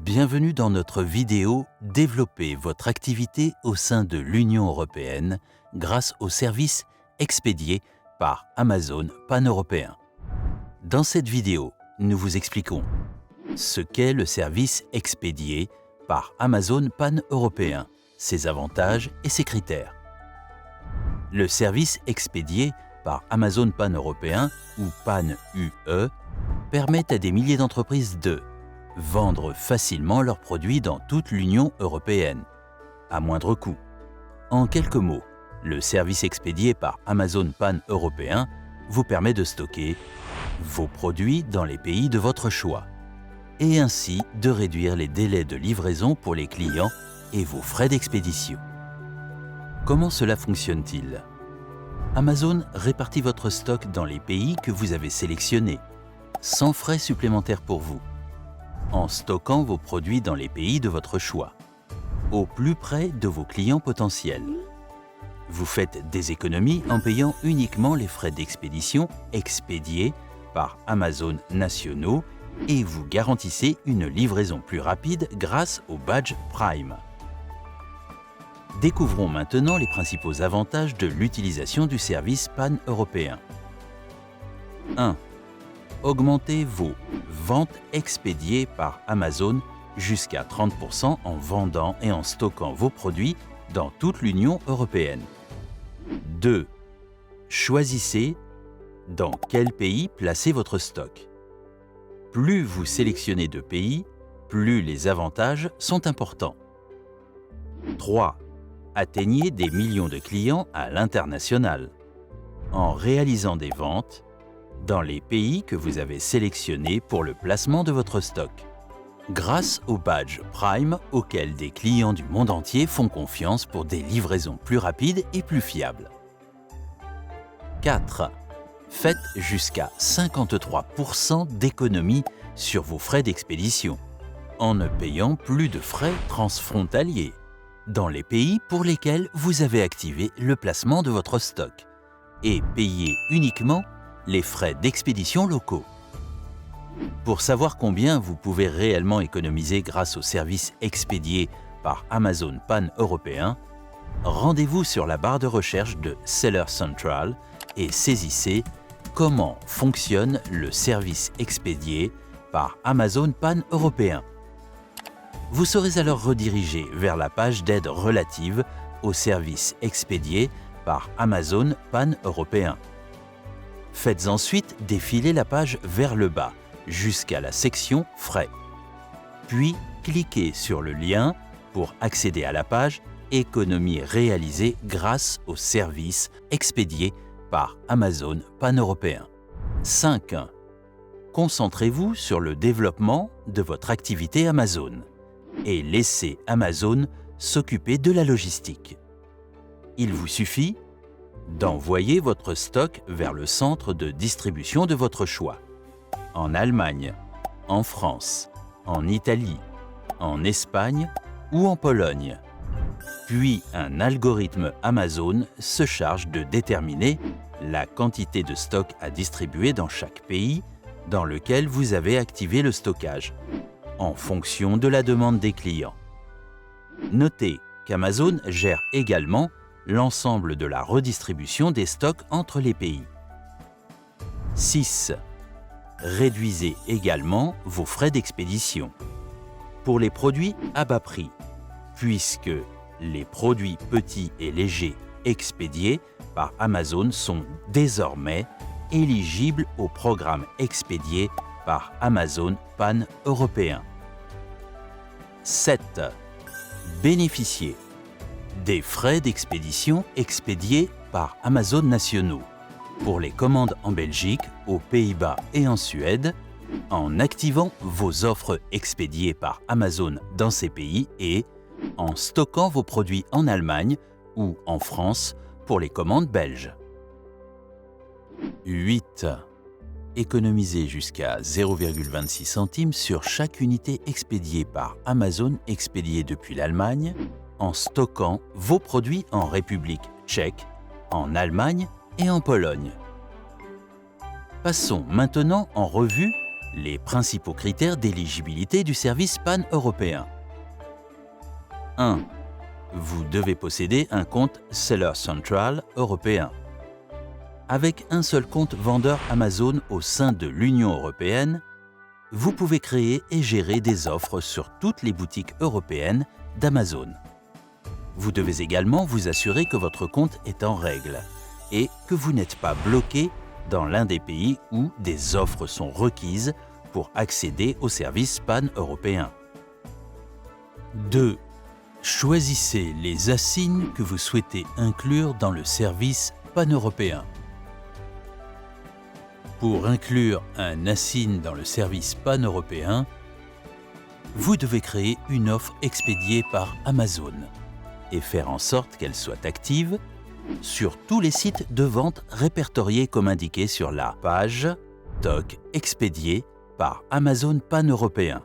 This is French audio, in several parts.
Bienvenue dans notre vidéo « Développer votre activité au sein de l'Union européenne grâce aux services expédiés par Amazon Pan-Européen ». Dans cette vidéo, nous vous expliquons ce qu'est le service expédié par Amazon Pan-Européen, ses avantages et ses critères. Le service expédié par Amazon Pan-Européen ou Pan-UE permet à des milliers d'entreprises de vendre facilement leurs produits dans toute l'Union européenne, à moindre coût. En quelques mots, le service expédié par Amazon Pan-Européen vous permet de stocker vos produits dans les pays de votre choix et ainsi de réduire les délais de livraison pour les clients et vos frais d'expédition. Comment cela fonctionne-t-il? Amazon répartit votre stock dans les pays que vous avez sélectionnés, sans frais supplémentaires pour vous, en stockant vos produits dans les pays de votre choix, au plus près de vos clients potentiels. Vous faites des économies en payant uniquement les frais d'expédition expédiés par Amazon nationaux et vous garantissez une livraison plus rapide grâce au badge Prime. Découvrons maintenant les principaux avantages de l'utilisation du service pan-européen. 1. Augmentez vos ventes expédiées par Amazon jusqu'à 30% en vendant et en stockant vos produits dans toute l'Union européenne. 2. Choisissez dans quel pays placer votre stock. Plus vous sélectionnez de pays, plus les avantages sont importants. 3. Atteignez des millions de clients à l'international en réalisant des ventes dans les pays que vous avez sélectionnés pour le placement de votre stock, grâce au badge Prime auquel des clients du monde entier font confiance pour des livraisons plus rapides et plus fiables. 4. Faites jusqu'à 53% d'économie sur vos frais d'expédition, en ne payant plus de frais transfrontaliers dans les pays pour lesquels vous avez activé le placement de votre stock, et payez uniquement les frais d'expédition locaux. Pour savoir combien vous pouvez réellement économiser grâce au service expédié par Amazon Pan-Européen, rendez-vous sur la barre de recherche de Seller Central et saisissez comment fonctionne le service expédié par Amazon Pan-Européen. Vous serez alors redirigé vers la page d'aide relative au service expédié par Amazon Pan-Européen. Faites ensuite défiler la page vers le bas jusqu'à la section Frais. Puis cliquez sur le lien pour accéder à la page Économies réalisées grâce au service expédié par Amazon Pan-Européen. 5. Concentrez-vous sur le développement de votre activité Amazon et laissez Amazon s'occuper de la logistique. Il vous suffit d'envoyer votre stock vers le centre de distribution de votre choix, en Allemagne, en France, en Italie, en Espagne ou en Pologne. Puis un algorithme Amazon se charge de déterminer la quantité de stock à distribuer dans chaque pays dans lequel vous avez activé le stockage, en fonction de la demande des clients. Notez qu'Amazon gère également l'ensemble de la redistribution des stocks entre les pays. 6. Réduisez également vos frais d'expédition pour les produits à bas prix, puisque les produits petits et légers expédiés par Amazon sont désormais éligibles au programme expédié par Amazon Pan-Européen. 7. Bénéficiez des frais d'expédition expédiés par Amazon nationaux pour les commandes en Belgique, aux Pays-Bas et en Suède, en activant vos offres expédiées par Amazon dans ces pays et en stockant vos produits en Allemagne ou en France pour les commandes belges. 8. Économisez jusqu'à 0,26 centimes sur chaque unité expédiée par Amazon expédiée depuis l'Allemagne en stockant vos produits en République tchèque, en Allemagne et en Pologne. Passons maintenant en revue Les principaux critères d'éligibilité du service pan-européen. 1. Vous devez posséder un compte Seller Central européen. Avec un seul compte vendeur Amazon au sein de l'Union européenne, vous pouvez créer et gérer des offres sur toutes les boutiques européennes d'Amazon. Vous devez également vous assurer que votre compte est en règle et que vous n'êtes pas bloqué dans l'un des pays où des offres sont requises pour accéder aux services pan-européens. 2. Choisissez les asignes que vous souhaitez inclure dans le service pan-européen. Pour inclure un assigne dans le service pan-européen, vous devez créer une offre expédiée par Amazon et faire en sorte qu'elle soit active sur tous les sites de vente répertoriés comme indiqué sur la page Stock expédié par Amazon pan-européen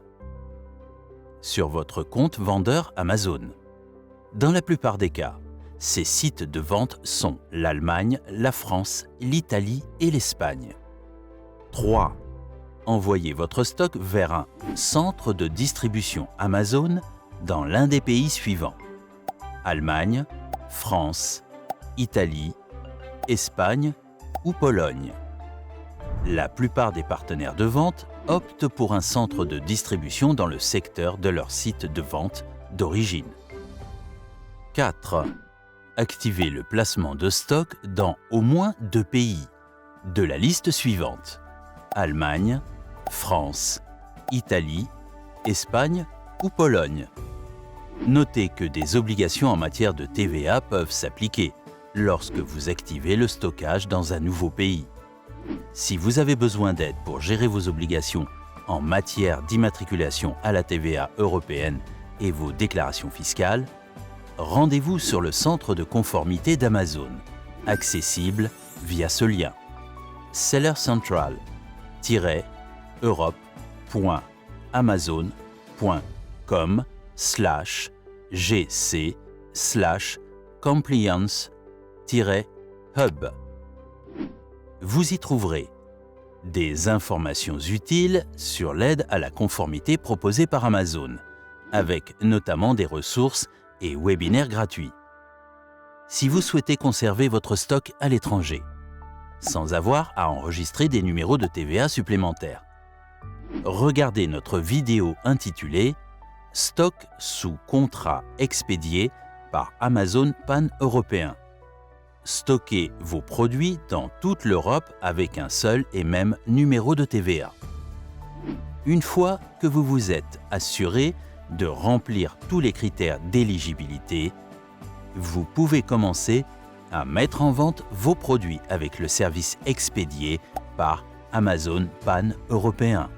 sur votre compte vendeur Amazon. Dans la plupart des cas, ces sites de vente sont l'Allemagne, la France, l'Italie et l'Espagne. 3. Envoyez votre stock vers un centre de distribution Amazon dans l'un des pays suivants: Allemagne, France, Italie, Espagne ou Pologne. La plupart des partenaires de vente optent pour un centre de distribution dans le secteur de leur site de vente d'origine. 4. Activez le placement de stock dans au moins 2 pays de la liste suivante: Allemagne, France, Italie, Espagne ou Pologne. Notez que des obligations en matière de TVA peuvent s'appliquer lorsque vous activez le stockage dans un nouveau pays. Si vous avez besoin d'aide pour gérer vos obligations en matière d'immatriculation à la TVA européenne et vos déclarations fiscales, rendez-vous sur le centre de conformité d'Amazon, accessible via ce lien: sellercentral-europe.amazon.com/gc/compliance-hub. Vous y trouverez des informations utiles sur l'aide à la conformité proposée par Amazon, avec notamment des ressources et webinaires gratuits. Si vous souhaitez conserver votre stock à l'étranger, sans avoir à enregistrer des numéros de TVA supplémentaires, regardez notre vidéo intitulée « Stock sous contrat expédié par Amazon pan-européen ». Stockez vos produits dans toute l'Europe avec un seul et même numéro de TVA. Une fois que vous vous êtes assuré de remplir tous les critères d'éligibilité, vous pouvez commencer à mettre en vente vos produits avec le service expédié par Amazon pan-européen.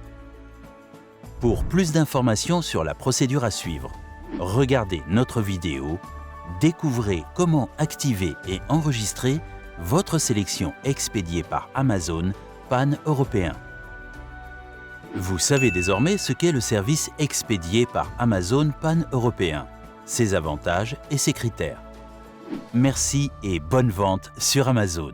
Pour plus d'informations sur la procédure à suivre, regardez notre vidéo. Découvrez comment activer et enregistrer votre sélection expédiée par Amazon pan-européen. Vous savez désormais ce qu'est le service expédié par Amazon pan-européen, ses avantages et ses critères. Merci et bonne vente sur Amazon.